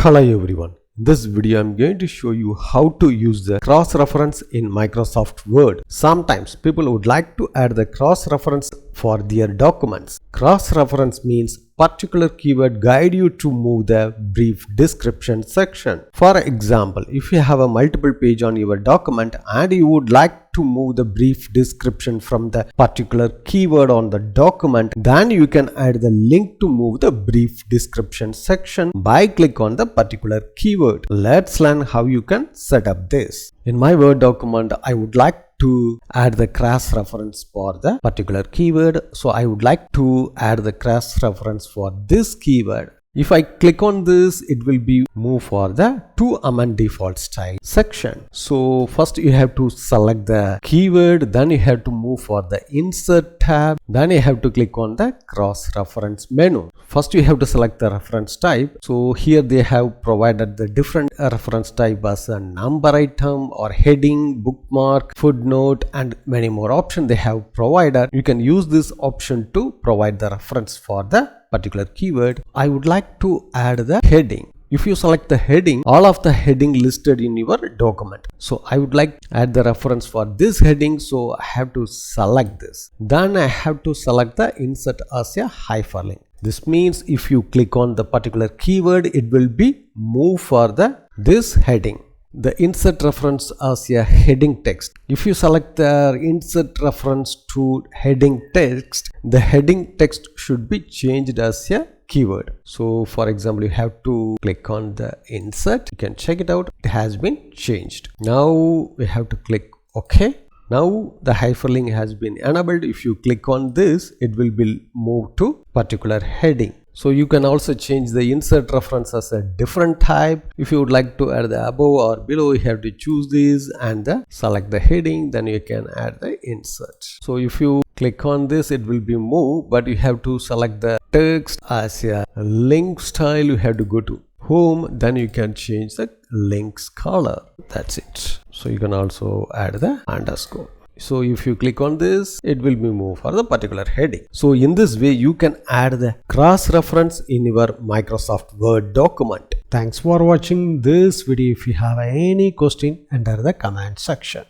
Hello everyone. In this video I'm going to show you how to use the cross-reference in Microsoft Word. Sometimes people would like to add the cross-reference for their documents. Cross-reference means particular keyword guide you to move the brief description section. For example, if you have a multiple page on your document and you would like to move the brief description from the particular keyword on the document, then you can add the link to move the brief description section by click on the particular keyword. Let's learn how you can set up this. In my Word document, I would like to add the cross reference for the particular keyword. So I would like to add the cross reference for this keyword. If I click on this, it will be move for the to amend default style section. So first you have to select the keyword, then you have to move for the insert tab, then you have to click on the cross reference menu. First you have to select the reference type. So here they have provided the different reference type as a number item or heading, bookmark, footnote, and many more options they have provided. You can use this option to provide the reference for the particular keyword. I would like to add the heading. If you select the heading, all of the heading listed in your document. So I would like to add the reference for this heading. So I have to select this. Then I have to select the insert as a hyperlink. This means if you click on the particular keyword, it will be move for this heading. The insert reference as a heading text. If you select the insert reference to heading text, the heading text should be changed as a keyword. So for example, you have to click on the insert. You can check it out. It has been changed. Now we have to click OK. Now the hyperlink has been enabled. If you click on this, it will be moved to particular heading. So you can also change the insert reference as a different type. If you would like to add the above or below, you have to choose this and select the heading, then you can add the insert. So if you click on this, it will be moved, but you have to select the text as a link style. You have to go to home, then you can change the link's color. That's it. So you can also add the underscore. So if you click on this, it will be moved for the particular heading. So in this way, you can add the cross reference in your Microsoft Word document. Thanks for watching this video. If you have any question, enter the comment section.